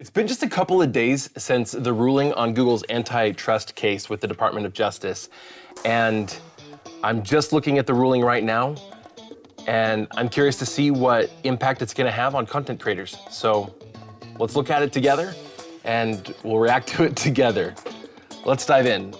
It's been just a couple of days since the ruling on Google's antitrust case with the Department of Justice, and I'm just looking at the ruling right now, and I'm curious to see what impact it's going to have on content creators. So let's look at it together, and we'll react to it together. Let's dive in.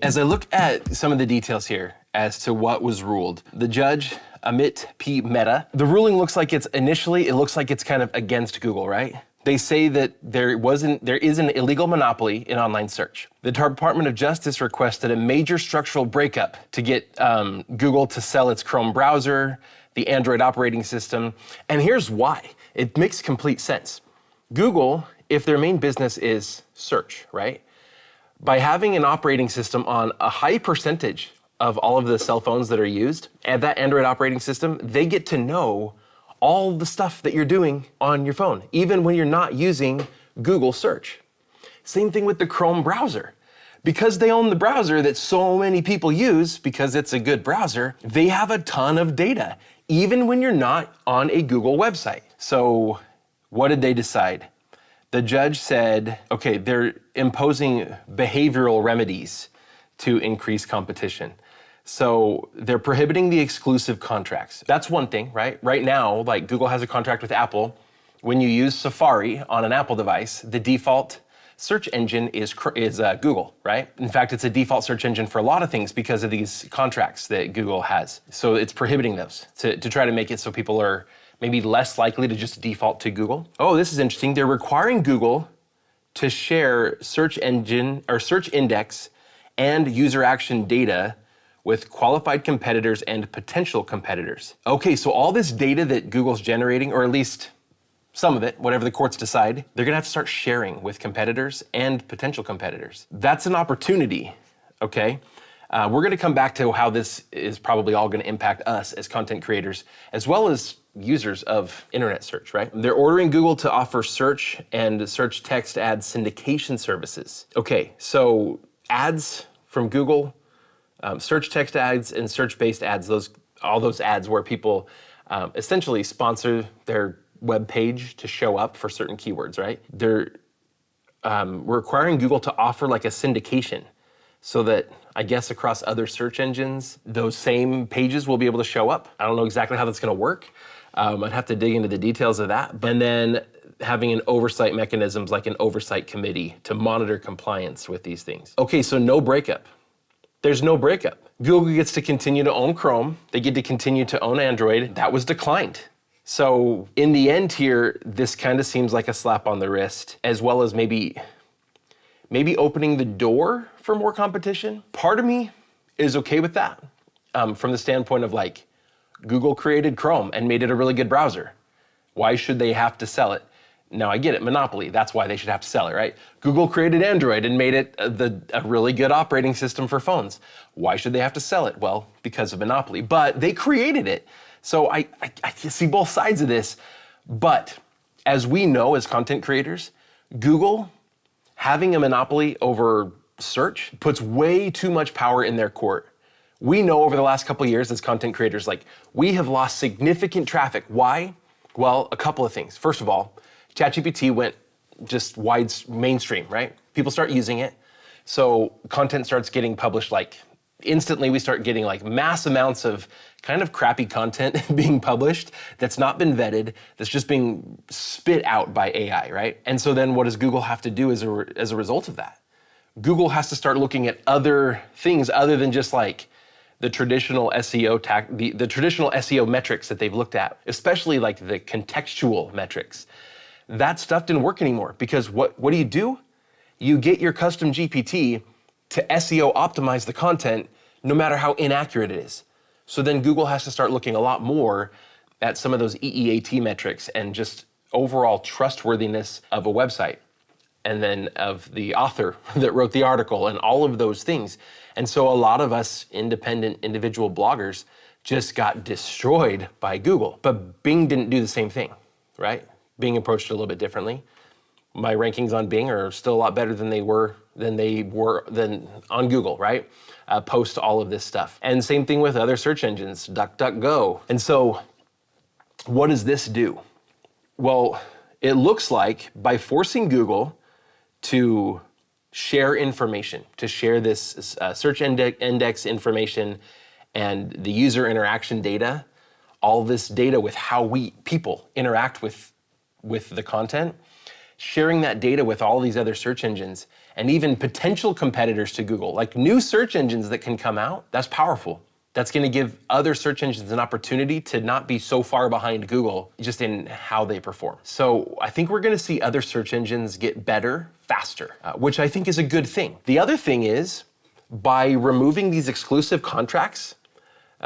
As I look at some of the details here as to what was ruled, the judge, Amit P. Mehta, the ruling looks like it looks like it's kind of against Google, right? They say that there is an illegal monopoly in online search. The Department of Justice requested a major structural breakup to get Google to sell its Chrome browser, the Android operating system, and here's why. It makes complete sense. Google, if their main business is search, right? By having an operating system on a high percentage of all of the cell phones that are used, and that Android operating system, they get to know all the stuff that you're doing on your phone, even when you're not using Google search. Same thing with the Chrome browser. Because they own the browser that so many people use, because it's a good browser, they have a ton of data, even when you're not on a Google website. So what did they decide? The judge said, okay, they're imposing behavioral remedies to increase competition. So they're prohibiting the exclusive contracts. That's one thing, right? Right now, like Google has a contract with Apple. When you use Safari on an Apple device, the default search engine is Google, right? In fact, it's a default search engine for a lot of things because of these contracts that Google has. So it's prohibiting those to try to make it so people are maybe less likely to just default to Google. Oh, this is interesting. They're requiring Google to share search engine or search index and user action data with qualified competitors and potential competitors. Okay, so all this data that Google's generating, or at least some of it, whatever the courts decide, they're gonna have to start sharing with competitors and potential competitors. That's an opportunity, okay? We're gonna come back to how this is probably all gonna impact us as content creators, as well as users of internet search, right? They're ordering Google to offer search and search text ad syndication services. Okay, so ads from Google, search text ads and search-based ads, all those ads where people essentially sponsor their web page to show up for certain keywords, right? They're requiring Google to offer like a syndication so that I guess across other search engines, those same pages will be able to show up. I don't know exactly how that's gonna work. I'd have to dig into the details of that. And then having an oversight mechanisms like an oversight committee to monitor compliance with these things. Okay, so no breakup. There's no breakup. Google gets to continue to own Chrome. They get to continue to own Android. That was declined. So in the end here, this kind of seems like a slap on the wrist, as well as maybe opening the door for more competition. Part of me is okay with that from the standpoint of like, Google created Chrome and made it a really good browser. Why should they have to sell it? Now I get it, monopoly, that's why they should have to sell it, right? Google created Android and made it a really good operating system for phones. Why should they have to sell it? Well, because of monopoly, but they created it. So I see both sides of this, but as we know as content creators, Google having a monopoly over search puts way too much power in their court. We know over the last couple of years as content creators, like we have lost significant traffic. Why? Well, a couple of things. First of all, ChatGPT went just mainstream, right? People start using it. So content starts getting published like instantly. We start getting like mass amounts of kind of crappy content being published that's not been vetted, that's just being spit out by AI, right? And so then what does Google have to do as a result of that? Google has to start looking at other things other than just like the traditional SEO the traditional SEO metrics that they've looked at, especially like the contextual metrics. That stuff didn't work anymore because what do? You get your custom GPT to SEO optimize the content no matter how inaccurate it is. So then Google has to start looking a lot more at some of those EEAT metrics and just overall trustworthiness of a website and then of the author that wrote the article and all of those things. And so a lot of us independent individual bloggers just got destroyed by Google. But Bing didn't do the same thing, right? Bing approached it a little bit differently. My rankings on Bing are still a lot better than they were on Google, right? Post all of this stuff. And same thing with other search engines, DuckDuckGo. And so what does this do? Well, it looks like by forcing Google to share information, to share this search index information and the user interaction data, all this data with how people interact with the content, sharing that data with all these other search engines and even potential competitors to Google, like new search engines that can come out, that's powerful. That's going to give other search engines an opportunity to not be so far behind Google just in how they perform. So I think we're going to see other search engines get better faster, which I think is a good thing. The other thing is, by removing these exclusive contracts,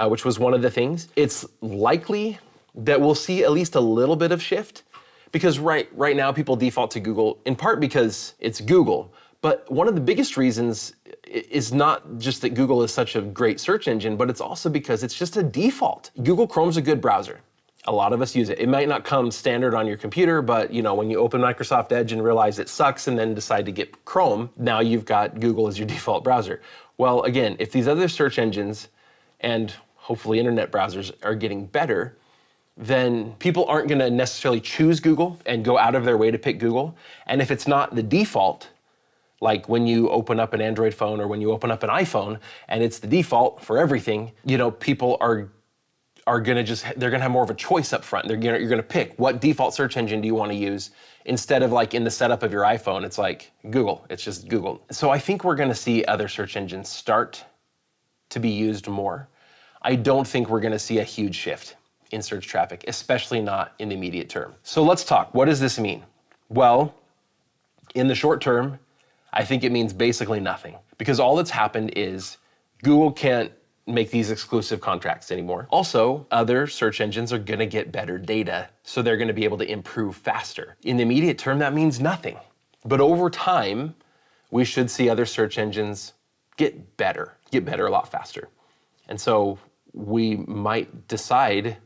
which was one of the things, it's likely that we'll see at least a little bit of shift, because right now people default to Google in part because it's Google. But one of the biggest reasons is not just that Google is such a great search engine, but it's also because it's just a default. Google Chrome's a good browser. A lot of us use it. It might not come standard on your computer, but when you open Microsoft Edge and realize it sucks and then decide to get Chrome, now you've got Google as your default browser. Well, again, if these other search engines and hopefully internet browsers are getting better, then people aren't going to necessarily choose Google and go out of their way to pick Google. And if it's not the default, like when you open up an Android phone or when you open up an iPhone and it's the default for everything, people are gonna they're gonna have more of a choice up front. You're gonna pick what default search engine do you want to use, instead of like in the setup of your iPhone, it's like Google, it's just Google. So I think we're gonna see other search engines start to be used more. I don't think we're gonna see a huge shift in search traffic, especially not in the immediate term. So let's talk, what does this mean? Well, in the short term, I think it means basically nothing, because all that's happened is Google can't make these exclusive contracts anymore. Also, other search engines are gonna get better data, so they're gonna be able to improve faster. In the immediate term, that means nothing. But over time, we should see other search engines get better a lot faster. And so we might decide,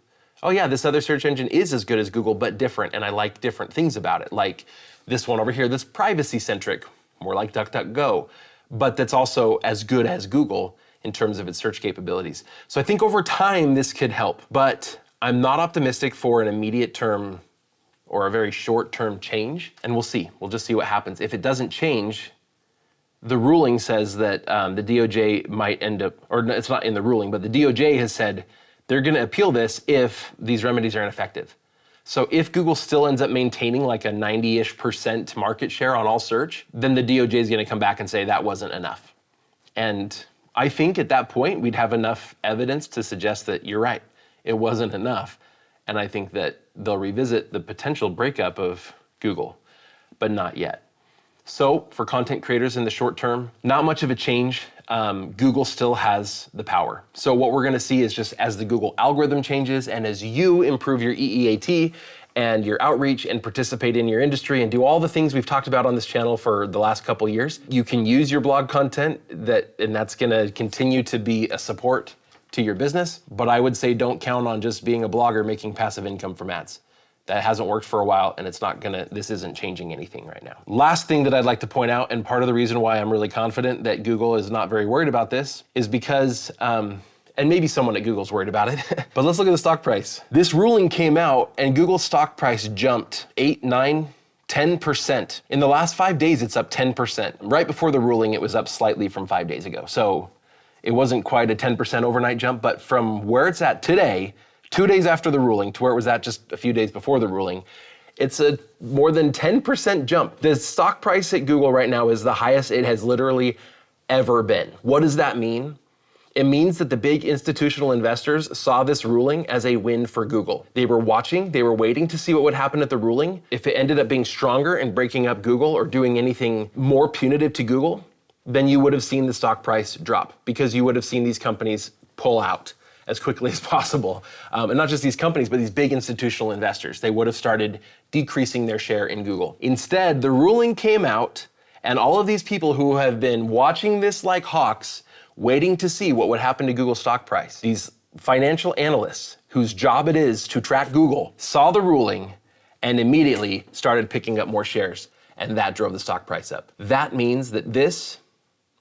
oh yeah, this other search engine is as good as Google, but different, and I like different things about it. Like this one over here, that's privacy-centric, more like DuckDuckGo, but that's also as good as Google in terms of its search capabilities. So I think over time this could help, but I'm not optimistic for an immediate term or a very short-term change, and we'll see. We'll just see what happens. If it doesn't change, the ruling says that the DOJ might end up, or it's not in the ruling, but the DOJ has said they're gonna appeal this if these remedies are ineffective. So if Google still ends up maintaining like a 90-ish% market share on all search, then the DOJ is gonna come back and say that wasn't enough. And I think at that point, we'd have enough evidence to suggest that you're right, it wasn't enough. And I think that they'll revisit the potential breakup of Google, but not yet. So for content creators in the short term, not much of a change. Google still has the power. So what we're gonna see is just as the Google algorithm changes and as you improve your EEAT and your outreach and participate in your industry and do all the things we've talked about on this channel for the last couple of years, you can use your blog content and that's gonna continue to be a support to your business. But I would say don't count on just being a blogger making passive income from ads. That hasn't worked for a while, and this isn't changing anything right now. Last thing that I'd like to point out, and part of the reason why I'm really confident that Google is not very worried about this, is because, and maybe someone at Google's worried about it, but let's look at the stock price. This ruling came out, and Google's stock price jumped 8, 9, 10%. In the last 5 days, it's up 10%. Right before the ruling, it was up slightly from 5 days ago. So it wasn't quite a 10% overnight jump, but from where it's at today, 2 days after the ruling to where it was at just a few days before the ruling, it's a more than 10% jump. The stock price at Google right now is the highest it has literally ever been. What does that mean? It means that the big institutional investors saw this ruling as a win for Google. They were watching, they were waiting to see what would happen at the ruling. If it ended up being stronger and breaking up Google or doing anything more punitive to Google, then you would have seen the stock price drop because you would have seen these companies pull out as quickly as possible. And not just these companies, but these big institutional investors. They would have started decreasing their share in Google. Instead, the ruling came out, and all of these people who have been watching this like hawks, waiting to see what would happen to Google's stock price, these financial analysts whose job it is to track Google, saw the ruling and immediately started picking up more shares, and that drove the stock price up. That means that this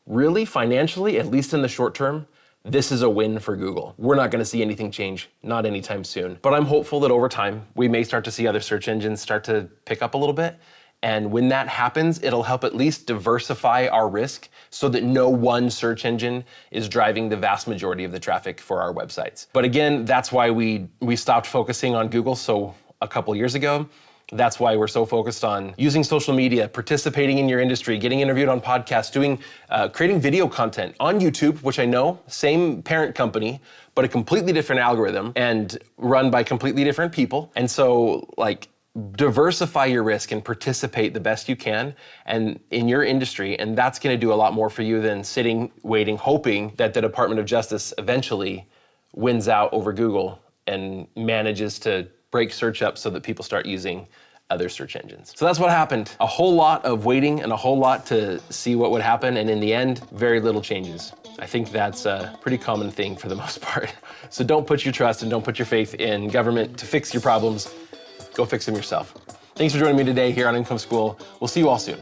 really financially, at least in the short term, this is a win for Google. We're not gonna see anything change, not anytime soon. But I'm hopeful that over time, we may start to see other search engines start to pick up a little bit. And when that happens, it'll help at least diversify our risk so that no one search engine is driving the vast majority of the traffic for our websites. But again, that's why we stopped focusing on Google a couple years ago. That's why we're so focused on using social media, participating in your industry, getting interviewed on podcasts, creating video content on YouTube, which I know, same parent company, but a completely different algorithm and run by completely different people. And so diversify your risk and participate the best you can and in your industry, and that's going to do a lot more for you than sitting, waiting, hoping that the Department of Justice eventually wins out over Google and manages to break search up so that people start using other search engines. So that's what happened. A whole lot of waiting and a whole lot to see what would happen, and in the end, very little changes. I think that's a pretty common thing for the most part. So don't put your trust and don't put your faith in government to fix your problems. Go fix them yourself. Thanks for joining me today here on Income School. We'll see you all soon.